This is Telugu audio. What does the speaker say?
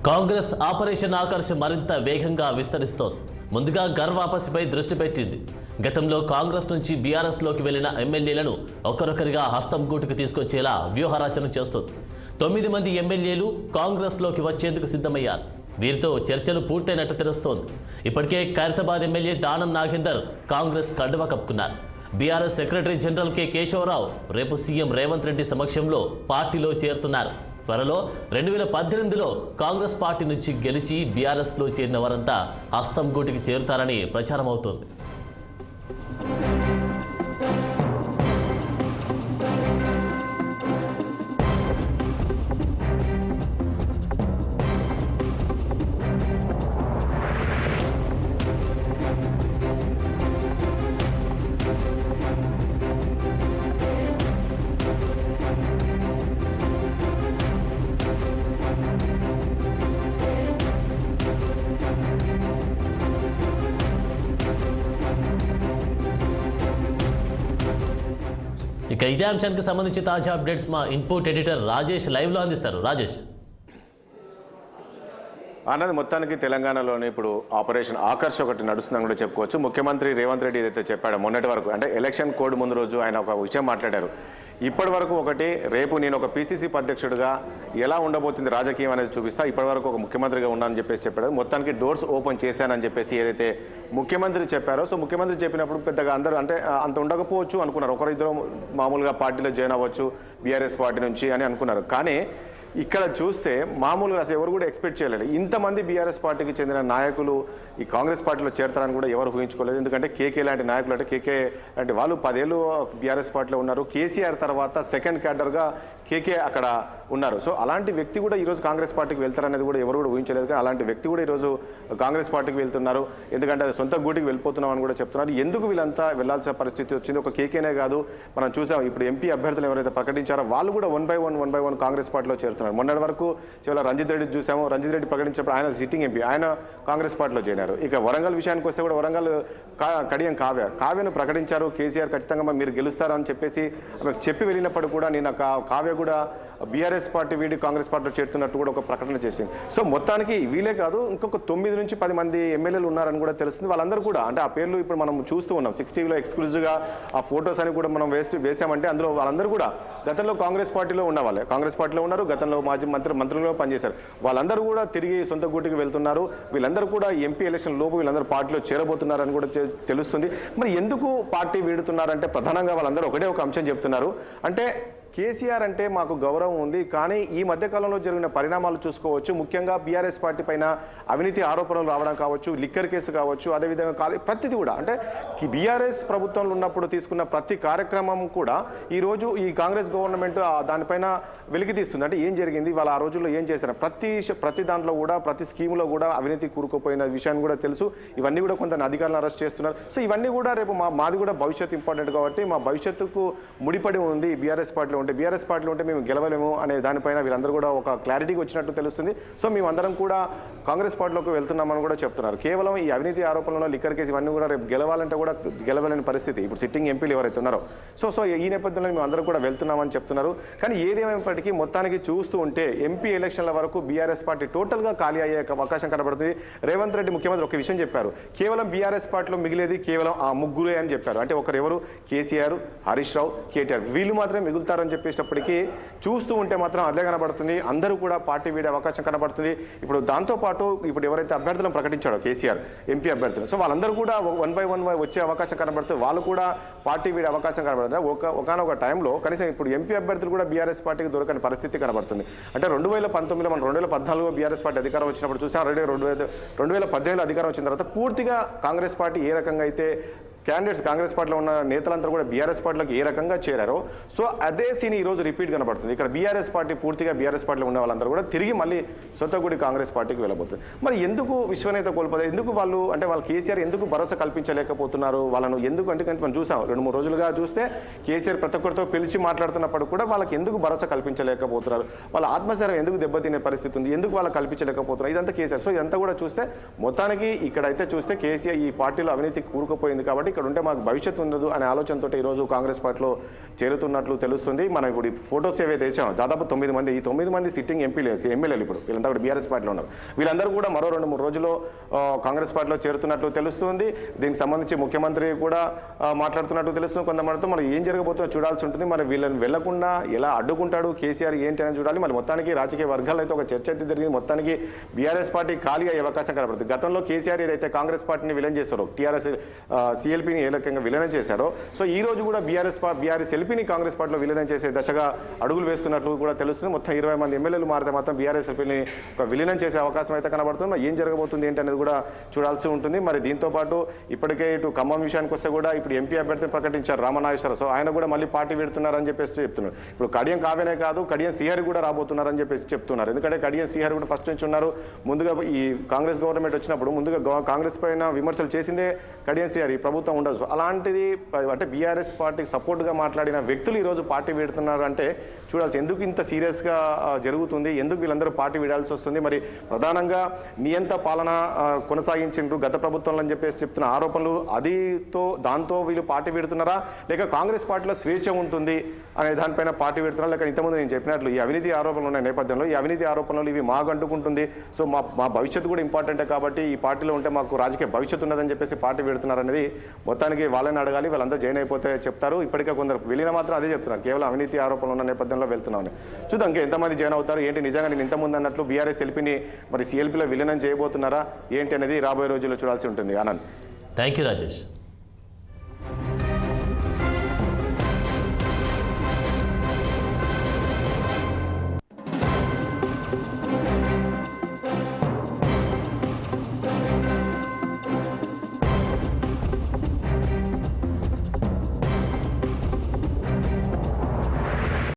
కాంగ్రెస్ ఆపరేషన్ ఆకర్ష్ మరింత వేగంగా విస్తరిస్తోంది. ముందుగా ఘర్ వాపసిపై దృష్టి పెట్టింది. గతంలో కాంగ్రెస్ నుంచి బీఆర్ఎస్లోకి వెళ్లిన ఎమ్మెల్యేలను ఒక్కరొక్కరిగా హస్తం గూటుకు తీసుకొచ్చేలా వ్యూహరచన చేస్తోంది. 9 మంది ఎమ్మెల్యేలు కాంగ్రెస్లోకి వచ్చేందుకు సిద్ధమయ్యారు. వీరితో చర్చలు పూర్తయినట్టు తెలుస్తోంది. ఇప్పటికే ఖైరతాబాద్ ఎమ్మెల్యే దానం నాగేందర్ కాంగ్రెస్ కండువా కప్పుకున్నారు. BRS secretary general K Keshava Rao రేపు సీఎం రేవంత్ రెడ్డి సమక్షంలో పార్టీలో చేరుతున్నారు. త్వరలో 2018లో కాంగ్రెస్ పార్టీ నుంచి గెలిచి బీఆర్ఎస్లో చేరిన వారంతా హస్తం గూటికి చేరుతారని ప్రచారం అవుతోంది. ఇక ఇదే అంశానికి సంబంధించి తాజా అప్డేట్స్ మా ఇన్పుట్ ఎడిటర్ రాజేష్ లైవ్లో అందిస్తారు. రాజేష్. అన్నది మొత్తానికి తెలంగాణలోనే ఇప్పుడు ఆపరేషన్ ఆకర్ష్ ఒకటి నడుస్తుందని కూడా చెప్పుకోవచ్చు. ముఖ్యమంత్రి రేవంత్ రెడ్డి ఏదైతే చెప్పాడో మొన్నటి వరకు అంటే ఎలక్షన్ కోడ్ ముందు రోజు ఆయన ఒక విషయం మాట్లాడారు. ఇప్పటి వరకు ఒకటి, రేపు నేను ఒక పీసీసీ అధ్యక్షుడిగా ఎలా ఉండబోతుంది రాజకీయం అనేది చూపిస్తా, ఇప్పటి వరకు ఒక ముఖ్యమంత్రిగా ఉన్నానని చెప్పేసి చెప్పాడు. మొత్తానికి డోర్స్ ఓపెన్ చేశానని చెప్పేసి ఏదైతే ముఖ్యమంత్రి చెప్పారో, సో ముఖ్యమంత్రి చెప్పినప్పుడు పెద్దగా అందరూ అంటే అంత ఉండకపోవచ్చు అనుకున్నారు. ఒకరిద్దరు మామూలుగా పార్టీలో జాయిన్ అవ్వచ్చు బీఆర్ఎస్ పార్టీ నుంచి అని అనుకున్నారు. కానీ ఇక్కడ చూస్తే మామూలుగా అసలు ఎవరు కూడా ఎక్స్పెక్ట్ చేయలేదు. ఇంతమంది బీఆర్ఎస్ పార్టీకి చెందిన నాయకులు ఈ కాంగ్రెస్ పార్టీలో చేరతారని కూడా ఎవరు ఊహించుకోలేదు. ఎందుకంటే కేకే లాంటి నాయకులు అంటే కేకే లాంటి వాళ్ళు 10 ఏళ్ళు బీఆర్ఎస్ పార్టీలో ఉన్నారు. కేసీఆర్ తర్వాత సెకండ్ క్యాడర్గా కేకే అక్కడ ఉన్నారు. సో అలాంటి వ్యక్తి కూడా ఈరోజు కాంగ్రెస్ పార్టీకి వెళ్తారనేది కూడా ఎవరు కూడా ఊహించలేదు. కానీ అలాంటి వ్యక్తి కూడా ఈరోజు కాంగ్రెస్ పార్టీకి వెళ్తున్నారు. ఎందుకంటే అది సొంత గూటికి వెళ్ళిపోతున్నామని కూడా చెప్తున్నారు. ఎందుకు వీళ్ళంతా వెళ్లాల్సిన పరిస్థితి వచ్చింది? ఒక కేకేనే కాదు, మనం చూసాం ఇప్పుడు ఎంపీ అభ్యర్థులు ఎవరైతే ప్రకటించారో వాళ్ళు కూడా వన్ బై వన్ కాంగ్రెస్ పార్టీలో చేరుతున్నారు. మొన్నటి వరకు చివరి రంజిత్ రెడ్డి చూసాము. రంజిత్ రెడ్డి ప్రకటించినప్పుడు ఆయన సిట్టింగ్ ఎంపీ, ఆయన కాంగ్రెస్ పార్టీలో చేరారు. ఇక వరంగల్ విషయానికి వస్తే కూడా వరంగల్ కడియం కావ్యను ప్రకటించారు. కేసీఆర్ ఖచ్చితంగా మీరు గెలుస్తారని చెప్పేసి ఆమెకు చెప్పి వెళ్ళినప్పుడు కూడా నేను కావ్య కూడా బీఆర్ఎస్ పార్టీ వీడి కాంగ్రెస్ పార్టీలో చేరుతున్నట్టు కూడా ఒక ప్రకటన చేసింది. సో మొత్తానికి వీళ్ళే కాదు, ఇంకొక 9 నుంచి 10 మంది ఎమ్మెల్యేలు ఉన్నారని కూడా తెలుస్తుంది. వాళ్ళందరూ కూడా అంటే ఆ పేర్లు ఇప్పుడు మనం చూస్తూ ఉన్నాం. 60లో ఎక్స్క్లూజివ్గా ఆ ఫొటోస్ అని కూడా మనం వేసామంటే అందులో వాళ్ళందరూ కూడా గతంలో కాంగ్రెస్ పార్టీలో ఉన్న వాళ్ళే. కాంగ్రెస్ పార్టీలో ఉన్నారు, గతంలో మాజీ మంత్రులుగా పనిచేశారు. వాళ్ళందరూ కూడా తిరిగి సొంత గూటికి వెళ్తున్నారు. వీళ్ళందరూ కూడా ఎంపీ ఎలక్షన్ లోపు వీళ్ళందరూ పార్టీలో చేరబోతున్నారని కూడా తెలుస్తుంది. మరి ఎందుకు పార్టీ వీడుతున్నారంటే ప్రధానంగా వాళ్ళందరూ ఒకటే ఒక అంశం చెప్తున్నారు. అంటే కేసీఆర్ అంటే మాకు గౌరవం ఉంది, కానీ ఈ మధ్యకాలంలో జరిగిన పరిణామాలు చూసుకోవచ్చు. ముఖ్యంగా బీఆర్ఎస్ పార్టీ పైన అవినీతి ఆరోపణలు రావడం కావచ్చు, లిక్కర్ కేసు కావచ్చు, అదేవిధంగా ప్రతిదీ కూడా అంటే బీఆర్ఎస్ ప్రభుత్వంలో ఉన్నప్పుడు తీసుకున్న ప్రతి కార్యక్రమం కూడా ఈరోజు ఈ కాంగ్రెస్ గవర్నమెంట్ దానిపైన వెలికితీస్తుంది. అంటే ఏం జరిగింది, వాళ్ళ ఆ రోజుల్లో ఏం చేశారు, ప్రతి దాంట్లో కూడా ప్రతి స్కీములో కూడా అవినీతి కూరుకుపోయిన విషయాన్ని కూడా తెలుసు. ఇవన్నీ కూడా కొంత అధికారులను అరెస్ట్ చేస్తున్నారు. సో ఇవన్నీ కూడా రేపు మాది కూడా భవిష్యత్తు ఇంపార్టెంట్ కాబట్టి మా భవిష్యత్తుకు ముడిపడి ఉంది బీఆర్ఎస్ పార్టీలో ఉంటే, బీఆర్ఎస్ పార్టీలో ఉంటే మేము గెలవలేము అనే దానిపైన వీళ్ళందరూ కూడా ఒక క్లారిటీకి వచ్చినట్టు తెలుస్తుంది. సో మేమందరం కూడా కాంగ్రెస్ పార్టీలోకి వెళ్తున్నామని కూడా చెప్తున్నారు. కేవలం ఈ అవినీతి ఆరోపణలో లిక్కర్ కేసు ఇవన్నీ కూడా రేపు గెలవాలంటే కూడా గెలవలేని పరిస్థితి ఇప్పుడు సిట్టింగ్ ఎంపీలు ఎవరైతే ఉన్నారో. సో ఈ నేపథ్యంలో మేము అందరం కూడా వెళ్తున్నామని చెప్తున్నారు. కానీ ఏదేమైనప్పటికీ మొత్తానికి చూస్తూ ఉంటే ఎంపీ ఎలక్షన్ల వరకు బీఆర్ఎస్ పార్టీ టోటల్గా ఖాళీ అయ్యే అవకాశం కనబడుతుంది. రేవంత్ రెడ్డి ముఖ్యమంత్రి ఒక విషయం చెప్పారు, కేవలం బీఆర్ఎస్ పార్టీలో మిగిలేది కేవలం ఆ ముగ్గురే అని చెప్పారు. అంటే ఒకరెవరు, కేసీఆర్, హరీష్ రావు, కేటీఆర్, వీళ్ళు మాత్రమే మిగులుతారని చెప్పేటప్పటికీ చూస్తూ ఉంటే మాత్రం అదే కనబడుతుంది. అందరూ కూడా పార్టీ వీడే అవకాశం కనబడుతుంది. ఇప్పుడు దాంతోపాటు ఇప్పుడు ఎవరైతే అభ్యర్థులను ప్రకటించాడో కేసీఆర్ ఎంపీ అభ్యర్థులు, సో వాళ్ళందరూ కూడా వన్ బై వన్ వచ్చే అవకాశం కనబడుతుంది. వాళ్ళు కూడా పార్టీ వీడే అవకాశం కనబడుతుంది. ఒకనొక టైంలో కనీసం ఇప్పుడు ఎంపీ అభ్యర్థులు కూడా బీఆర్ఎస్ పార్టీకి దొరకని పరిస్థితి కనబడుతుంది. అంటే 2019లో మనం 2014లో బీఆర్ఎస్ పార్టీ అధికారం వచ్చినప్పుడు చూసాం. 2018లో అధికారం వచ్చిన తర్వాత పూర్తిగా కాంగ్రెస్ పార్టీ ఏ రకంగా అయితే క్యాండిడేట్స్ కాంగ్రెస్ పార్టీలో ఉన్న నేతలంతా కూడా బీఆర్ఎస్ పార్టీలోకి ఏ రకంగా చేరారో, సో అదే సీన్ ఈరోజు రిపీట్ కనబడుతుంది. ఇక్కడ బీఆర్ఎస్ పార్టీ పూర్తిగా బీఆర్ఎస్ పార్టీలో ఉన్న వాళ్ళందరూ కూడా తిరిగి మళ్ళీ సొంతగూడి కాంగ్రెస్ పార్టీకి వెళ్ళబోతుంది. మరి ఎందుకు విశ్వనేత కోల్పోతారు? ఎందుకు వాళ్ళు అంటే వాళ్ళు కేసీఆర్ ఎందుకు భరోసా కల్పించలేకపోతున్నారు వాళ్ళను? ఎందుకు అంటే మనం చూసాం 2-3 రోజులుగా చూస్తే కేసీఆర్ ప్రతి ఒక్కరితో పిలిచి మాట్లాడుతున్నప్పుడు కూడా వాళ్ళకి ఎందుకు భరోసా కల్పించలేకపోతున్నారు, వాళ్ళ ఆత్మశైర్యం ఎందుకు దెబ్బతినే పరిస్థితి ఉంది, ఎందుకు వాళ్ళకి కల్పించలేకపోతున్నారు, ఇదంతా కేసీఆర్. సో ఇదంతా కూడా చూస్తే మొత్తానికి ఇక్కడైతే చూస్తే కేసీఆర్ ఈ పార్టీలో అవినీతి కూరుకుపోయింది కాబట్టి ఇక్కడ ఉంటే మాకు భవిష్యత్తు ఉండదు అనే ఆలోచనతో ఈరోజు కాంగ్రెస్ పార్టీలో చేరుతున్నట్లు తెలుస్తుంది. మనం ఇప్పుడు ఫోటోస్ ఏవైతే వేసామో దాదాపు 9 మంది, ఈ 9 మంది సిట్టింగ్ ఎమ్మెల్యేలు ఇప్పుడు వీళ్ళంతా కూడా బీఆర్ఎస్ పార్టీలో ఉన్నారు. వీళ్ళందరూ కూడా మరో 2-3 రోజుల్లో కాంగ్రెస్ పార్టీలో చేరుతున్నట్లు తెలుస్తుంది. దీనికి సంబంధించి ముఖ్యమంత్రి కూడా మాట్లాడుతున్నట్టు తెలుస్తుంది. కొంతమందితో మనం ఏం జరగబోతుందో చూడాల్సి ఉంటుంది. మరి వీళ్ళని వెళ్లకుండా ఎలా అడ్డుకుంటాడు కేసీఆర్ ఏంటి అని చూడాలి. మరి మొత్తానికి రాజకీయ వర్గాల్లో అయితే ఒక చర్చ అయితే జరిగింది. మొత్తానికి బీఆర్ఎస్ పార్టీ ఖాళీ అయ్యే అవకాశం కనబడుతుంది. గతంలో కేసీఆర్ ఏదైతే కాంగ్రెస్ పార్టీని విలన్ చేశారో, టీఆర్ఎస్ సిఎల్పీని ఏ రకంగా విలీనం చేశారో, సో ఈ రోజు కూడా బీఆర్ఎస్ ఎల్పీని కాంగ్రెస్ పార్టీలో విలీనం చేసే దశగా అడుగులు వేస్తున్నట్లు కూడా తెలుస్తుంది. మొత్తం 20 మంది ఎమ్మెల్యేలు మారితే మాత్రం బీఆర్ఎస్ ఎల్పీని ఒక విలీనం చేసే అవకాశం అయితే కనబడుతుంది. మరి ఏం జరగబోతుంది ఏంటి అనేది కూడా చూడాల్సి ఉంటుంది. మరి దీంతో పాటు ఇప్పటికే ఇటు ఖమ్మం విషయానికి వస్తే కూడా ఇప్పుడు ఎంపీ అభ్యర్థిని ప్రకటించారు రామనాగేశ్వరరావు. సో ఆయన కూడా మళ్ళీ పార్టీ పెడుతున్నారని చెప్పేసి చెప్తున్నారు. ఇప్పుడు కడియం కావ్యనే కాదు, కడియం శ్రీహరి కూడా రాబోతున్నారని చెప్పేసి చెప్తున్నారు. ఎందుకంటే కడియం శ్రీహరి కూడా ఫస్ట్ నుంచి ఉన్నారు. ముందుగా ఈ కాంగ్రెస్ గవర్నమెంట్ వచ్చినప్పుడు ముందుగా కాంగ్రెస్ పైన విమర్శలు చేసిందే కడియం శ్రీహరి, ప్రభుత్వం ఉండదు. అలాంటిది అంటే బీఆర్ఎస్ పార్టీకి సపోర్ట్గా మాట్లాడిన వ్యక్తులు ఈరోజు పార్టీ పెడుతున్నారు అంటే చూడాల్సి ఎందుకు ఇంత సీరియస్గా జరుగుతుంది, ఎందుకు వీళ్ళందరూ పార్టీ విడాల్సి వస్తుంది. మరి ప్రధానంగా నియంత పాలన కొనసాగించిండ్రు గత ప్రభుత్వంలో అని చెప్పేసి చెప్తున్న ఆరోపణలు దాంతో వీళ్ళు పార్టీ పెడుతున్నారా, లేక కాంగ్రెస్ పార్టీలో స్వేచ్ఛ ఉంటుంది అనే దానిపైన పార్టీ పెడుతున్నారా, లేక ఇంతకుముందు నేను చెప్పినట్లు ఈ అవినీతి ఆరోపణలు ఉన్న నేపథ్యంలో ఈ అవినీతి ఆరోపణలు ఇవి మాకు అంటుకుంటుంది. సో మా భవిష్యత్తు కూడా ఇంపార్టెంటే కాబట్టి ఈ పార్టీలో ఉంటే మాకు రాజకీయ భవిష్యత్తు ఉన్నదని చెప్పేసి పార్టీ పెడుతున్నారనేది మొత్తానికి వాళ్ళని అడగాలి. వాళ్ళంతా జాయిన్ అయిపోతే చెప్తారు. ఇప్పటికే కొందరు వెళ్ళిన మాత్రం అదే చెప్తున్నారు, కేవలం అవినీతి ఆరోపణలు ఉన్న నేపథ్యంలో వెళ్తున్నామని. చూద్దాం ఇంకా ఎంతమంది జాయిన్ అవుతారు ఏంటి. నిజంగా నేను ఇంతకుముందు అన్నట్లు బీఆర్ఎస్ ఎల్పీని మరి సిఎల్పీలో విలీనం చేయబోతున్నారా ఏంటి అనేది రాబోయే రోజుల్లో చూడాల్సి ఉంటుంది. Anand, thank you Rajesh.